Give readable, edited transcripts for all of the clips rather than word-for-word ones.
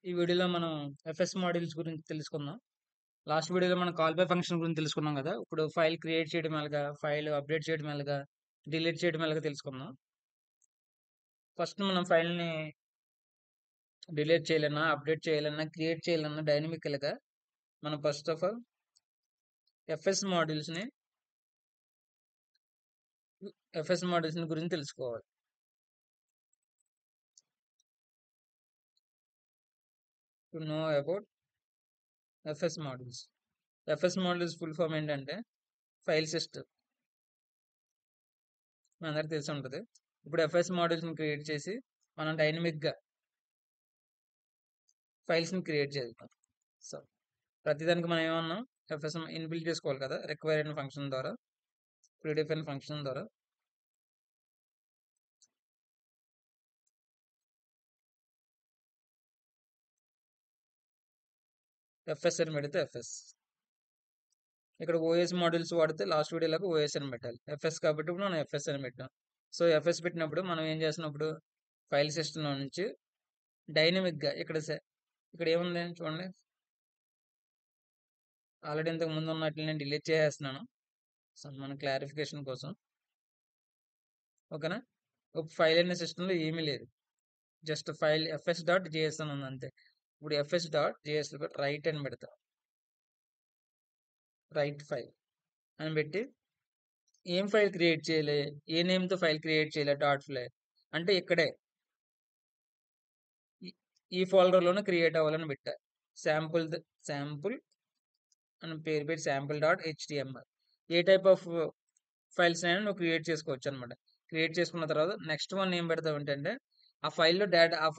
ఈ వీడియోలో మనం ఎఫ్ఎస్ మాడ్యూల్స్ గురించి తెలుసుకుందాం. లాస్ట్ వీడియోలో మనం కాల్ బై ఫంక్షన్ గురించి తెలుసుకున్నాం కదా! ఇప్పుడు ఫైల్ క్రియేట్ చేయడం ఎలాగా, ఫైల్ అప్డేట్ చేయడం ఎలాగా, డిలీట్ చేయడం ఎలాగా తెలుసుకుందాం. ఫస్ట్ మనం ఫైల్‌ని డిలీట్ చేయాలన్నా, అప్డేట్ చేయాలన్నా, క్రియేట్ చేయాలన్నా డైనమికల్‌గా మనం ఫస్ట్ ఆఫ్ ఆల్ ఎఫ్ఎస్ మాడ్యూల్స్‌ని గురించి తెలుసుకోవాలి. To know about FS modules. FS modules full form ఏంటంటే ఫైల్ సిస్టమ్. మనందరికీ తెలిసి ఉంటది. ఇప్పుడు ఎఫ్ఎస్ మాడ్యూల్స్‌ని క్రియేట్ చేసి మనం డైనమిక్‌గా ఫైల్స్‌ని క్రియేట్ చేద్దాం. సో, ప్రతిదానికి మనం ఏమన్నాం ఎఫ్ఎస్ ఇన్‌బిల్ట్ చేసుకోవాలి కదా! రిక్వైర్ అయిన ఫంక్షన్ ద్వారా, ప్రీడిఫైన్ ఫంక్షన్ ద్వారా ఎఫ్ఎస్ అని పెడితే ఎఫ్ఎస్. ఇక్కడ ఓఎస్ మాడ్యూల్స్ వాడితే లాస్ట్ వీడియోలాగా ఓఎస్ అని పెట్టాలి. ఎఫ్ఎస్ కాబట్టి ఇప్పుడు మనం ఎఫ్ఎస్ అని పెట్టాం. సో, ఎఫ్ఎస్ పెట్టినప్పుడు మనం ఏం చేస్తున్నప్పుడు ఫైల్ సిస్టమ్‌లో నుంచి డైనమిక్‌గా ఇక్కడ ఏముంది చూడండి. ఆల్రెడీ ఇంతకు ముందు ఉన్నట్లు నేను డిలీట్ చేసేస్తున్నాను. సో, మన క్లారిఫికేషన్ కోసం. ఓకేనా? ఇప్పుడు ఫైల్ అనే సిస్టమ్‌లో ఏమీ లేదు. Just file FS dot JS అని ఉంది అంతే. ఇప్పుడు ఎఫ్ఎస్ డాట్ జేఎస్‌లో రైట్ అని పెడతా. రైట్ ఫైల్ అని పెట్టి ఏం ఫైల్ క్రియేట్ చేయాలి, ఏ నేమ్‌తో ఫైల్ క్రియేట్ చేయాలి డాట్ ఫైల్ అంటే ఇక్కడే ఈ ఈ ఫోల్డర్‌లోనే క్రియేట్ అవ్వాలని పెట్టా. శాంపుల్ అని పేరు పెట్టి sample dot HTML. A type of files అయినా నువ్వు క్రియేట్ చేసుకోవచ్చు అనమాట. క్రియేట్ చేసుకున్న తర్వాత నెక్స్ట్ వన్ ఏం పెడతావు అంటే ఆ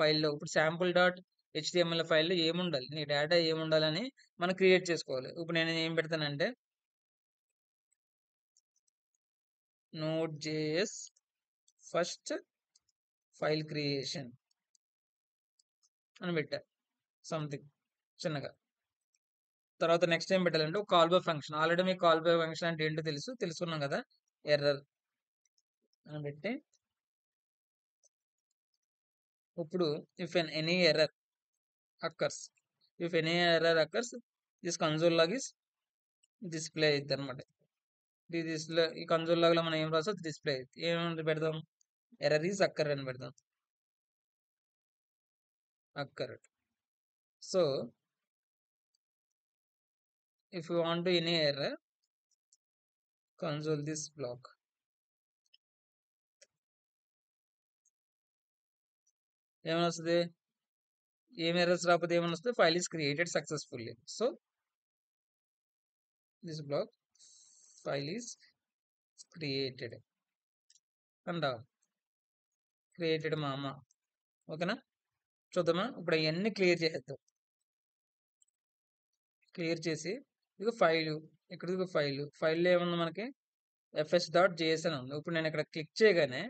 ఫైల్‌లో ఇప్పుడు శాంపుల్ డాట్ హెచ్‌టిఎంఎల్ ఫైల్‌లో ఏముండాలి, నీ డేటా ఏముండాలని మనం క్రియేట్ చేసుకోవాలి. ఇప్పుడు నేను ఏం పెడతానంటే node JS first file creation అని పెట్టా సంథింగ్ చిన్నగా. తర్వాత నెక్స్ట్ ఏం పెట్టాలంటే ఒక కాల్ బై ఫంక్షన్. ఆల్రెడీ మీకు కాల్ బై ఫంక్షన్ అంటే ఏంటో తెలుసుకున్నాం కదా! ఎర్రర్ అని పెట్టి ఇప్పుడు if any error occurs this console log is display అయిద్ది అనమాట. ఈ కన్సోల్ లాగ్ లో మనం ఏం రాసో డిస్ప్లే అయింది. ఏమని పెడదాం, ఎర్రర్ ఈజ్ అక్కర్ అని పెడదాం. Occur. So if you want to any error console this block. ఏమని వస్తుంది, ఏం ఎర్రర్స్ రాకపోతే ఏమని వస్తుంది, file is created successfully. So this block file is created and created మా అమ్మ. ఓకేనా? చూద్దామా ఇప్పుడు అవన్నీ క్లియర్ చేసేద్దాం. క్లియర్ చేసి ఇక ఫైలు, ఇక్కడ ఇక ఫైల్లో ఏముంది మనకి ఎఫ్ఎస్ డాట్ జేఎస్ అని ఉంది. ఇప్పుడు నేను ఇక్కడ క్లిక్ చేయగానే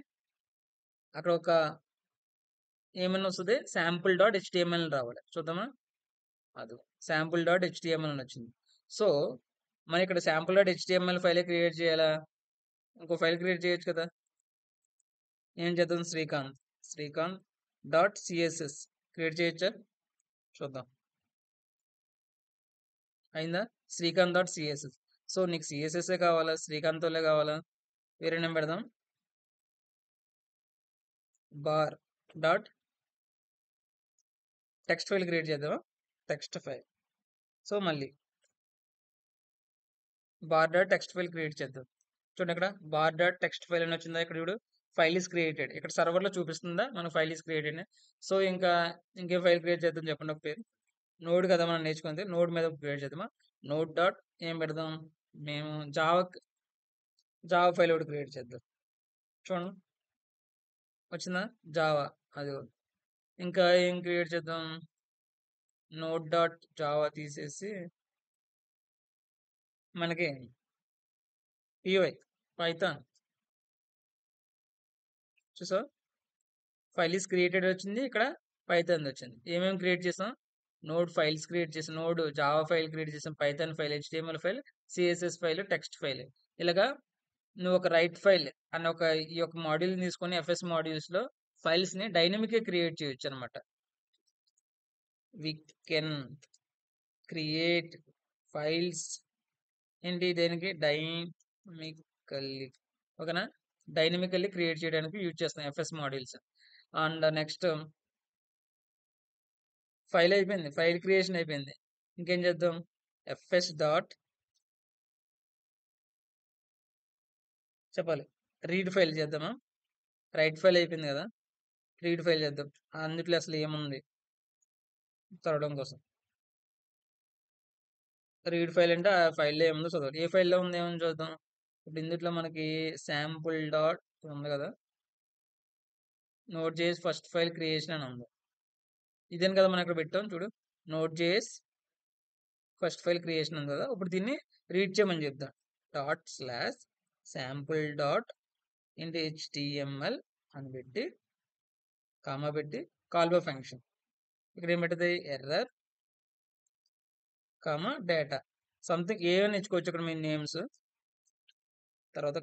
అక్కడ ఒక ఏమని వస్తుంది, శాంపుల్ డాట్ హెచ్టిఎంఎల్ రావాలి. చూద్దామా, అది శాంపుల్ డాట్ హెచ్టిఎంఎల్ అని వచ్చింది. సో మనం ఇక్కడ శాంపుల్ డాట్ హెచ్టిఎంఎల్ ఫైలే క్రియేట్ చేయాలా, ఇంకో ఫైల్ క్రియేట్ చేయొచ్చు కదా. ఏం చేద్దాం, శ్రీకాంత్ డాట్ సిఎస్ఎస్ క్రియేట్ చేయొచ్చా, చూద్దాం. అయిందా, శ్రీకాంత్ డాట్ సిఎస్ఎస్. సో నీకు సిఎస్ఎస్ఏ కావాలా, శ్రీకాంత్లే కావాలా, వేరే నేమ్ పెడదాం, bar dot text file create చేద్దామా, టెక్స్ట్ ఫైల్. సో మళ్ళీ bar dot text file create చేద్దాం. చూడండి ఇక్కడ బార్ డాట్ టెక్స్ట్ ఫైల్ అని వచ్చిందా, ఇక్కడ చూడు ఫైల్ ఈస్ క్రియేటెడ్, ఇక్కడ సర్వర్లో చూపిస్తుందా మన ఫైల్ ఈస్ క్రియేటెడ్. సో ఇంకే ఫైల్ క్రియేట్ చేద్దాం చెప్పండి, ఒక పేరు. నోడ్ కదా మనం నేర్చుకుంది, నోడ్ మీద క్రియేట్ చేద్దామా, నోడ్ డాట్ ఏం పెడదాం, మేము జావా ఫైల్ ఒకటి క్రియేట్ చేద్దాం. చూడండి వచ్చిందా, జావా. అది ఇంకా ఏం క్రియేట్ చేద్దాం, నోడ్ డాట్ జావా తీసేసి మనకి పివై పైథాన్. చూసా ఫైల్ ఈస్ క్రియేటెడ్ వచ్చింది, ఇక్కడ పైథాన్ వచ్చింది. ఏమేమి క్రియేట్ చేసాం, నోడ్ ఫైల్స్ క్రియేట్ చేసాం, నోడ్ జావా ఫైల్ క్రియేట్ చేసాం, Python file, HTML file, CSS file, text file. ఇలాగా నువ్వు ఒక రైట్ ఫైల్ అన్న ఈ యొక్క మాడ్యూల్ తీసుకొని ఎఫ్ఎస్ మాడ్యూల్స్ లో ఫైల్స్ ని డైనమిక్ గా క్రియేట్ చేయొచ్చు అనమాట. వి కెన్ క్రియేట్ ఫైల్స్ ఏంటి దేనికి డైనమికల్లీ, ఓకేనా, డైనమికల్లీ క్రియేట్ చేయడానికి యూజ్ చేస్తాం FS modules. And next file అయిపోయింది, ఫైల్ క్రియేషన్ అయిపోయింది. ఇంకేం చేద్దాం, ఎఫ్ఎస్ డాట్ చెప్పాలి, రీడ్ ఫైల్ చేద్దామా. రైట్ ఫైల్ అయిపోయింది కదా, రీడ్ ఫైల్ చేద్దాం. అందుట్లో అసలు ఏముంది చదవడం కోసం. రీడ్ ఫైల్ అంటే ఆ ఫైల్లో ఏముందో చదవాలి. ఏ ఫైల్లో ఉంది ఏమని చూద్దాం. ఇప్పుడు ఇందుట్లో మనకి శాంపుల్ డాట్ ఉంది కదా, note JS first file creation అని ఉంది. ఇదేం కదా మనం ఇక్కడ పెట్టాం చూడు, note JS first file creation ఉంది కదా. ఇప్పుడు దీన్ని రీడ్ చేయమని చెప్దాం. డాట్ స్లాష్ శాంపుల్ డాట్ ఇంటి హెచ్టిఎంఎల్ అని పెట్టి కామా పెట్టి కాల్ బై ఫంక్షన్. ఇక్కడ ఏం పెట్టదు, ఎర్రర్ కామా డేటా సంథింగ్ ఏమైనా ఇచ్చుకోవచ్చు. ఇక్కడ మీ నేమ్స్ తర్వాత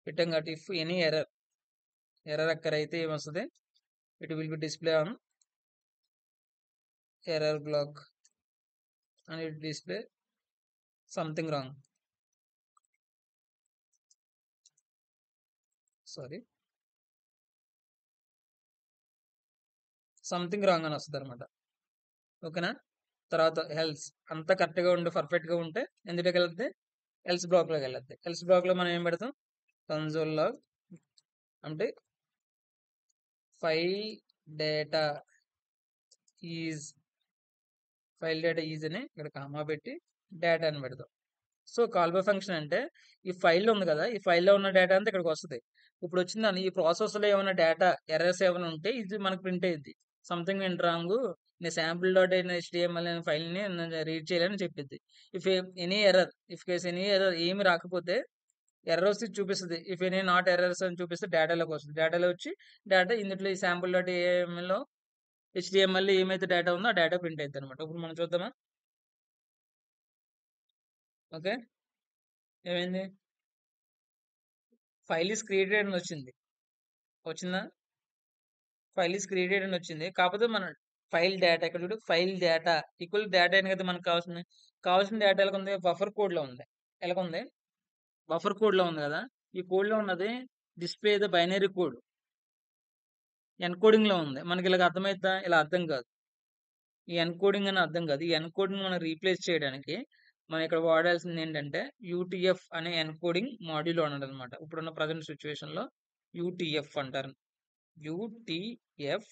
పెట్టాం కాబట్టి ఇఫ్ ఎనీ ఎర్రర్ అక్కర్ అయితే ఏమొస్తుంది, it will be display on error block and it display something wrong, sorry something wrong అని వస్తుంది అనమాట. ఓకేనా. తర్వాత హెల్స్ అంతా కరెక్ట్గా ఉండి పర్ఫెక్ట్గా ఉంటే ఎందులోకి వెళ్తే ఎల్స్ బ్లాక్లోకి వెళ్ళద్ది. ఎల్స్ బ్లాక్లో మనం ఏం పెడతాం, కన్సోల్ లాగ్ అంటే ఫైల్ డేటా ఈజ్ అని ఇక్కడ కామా పెట్టి డేటా అని పెడతాం. సో కాల్ బై ఫంక్షన్ అంటే ఈ ఫైల్లో ఉంది కదా, ఈ ఫైల్లో ఉన్న డేటా అంతా ఇక్కడికి వస్తుంది. ఇప్పుడు వచ్చిందని ఈ ప్రాసెస్లో ఏమైనా డేటా ఎర్రర్స్ ఏమైనా ఉంటే ఇది మనకు ప్రింట్ అయ్యింది. సంథింగ్ వెంట్ రాంగ్, నేను శాంపుల్ డాట్ HTML అనే ఫైల్ని రీడ్ చేయాలని చెప్పిద్ది. ఇఫ్ ఎనీ ఎర్రర్ ఏమి రాకపోతే ఎర్రర్స్ చూపిస్తుంది. ఇఫ్ ఎనీ నాట్ ఎర్రర్స్ అని చూపిస్తే డేటాలోకి వస్తుంది. డేటాలో వచ్చి డేటా ఇందులో ఈ శాంపుల్ డాట్ ఏఎంఎల్లో HTML ఏమైతే డేటా ఉందో ఆ డేటా ప్రింట్ అవుతుంది అనమాట. ఇప్పుడు మనం చూద్దామా. ఓకే, ఏమైంది, ఫైల్ ఈస్ క్రియేటెడ్ అని వచ్చిందా, ఫైల్ ఈస్ క్రియేటెడ్ అని వచ్చింది. కాకపోతే మన ఫైల్ డేటా ఇక్కడ చూడు, ఫైల్ డేటా ఈక్వల్ డేటా అని కదా మనకు కావాల్సిన డేటా ఎలా ఉంది, బఫర్ కోడ్ లో ఉంది. ఎలా ఉంది, బఫర్ కోడ్ లో ఉంది కదా. ఈ కోడ్ లో ఉన్నది display the binary code encoding లో ఉంది. మనకి ఇలాగ అర్థమైద్దా, ఇలా అర్థం కాదు. ఈ ఎన్కోడింగ్ అని అర్థం కాదు. ఈ ఎన్కోడింగ్ మనం రీప్లేస్ చేయడానికి మనం ఇక్కడ వాడాల్సింది ఏంటంటే యూటీఎఫ్ అనే ఎన్కోడింగ్ మాడ్యూల్ ఉన్నది అనమాట. ఇప్పుడున్న ప్రజెంట్ సిచ్యువేషన్ లో యూటీఎఫ్ అంటారు. యూటీఎఫ్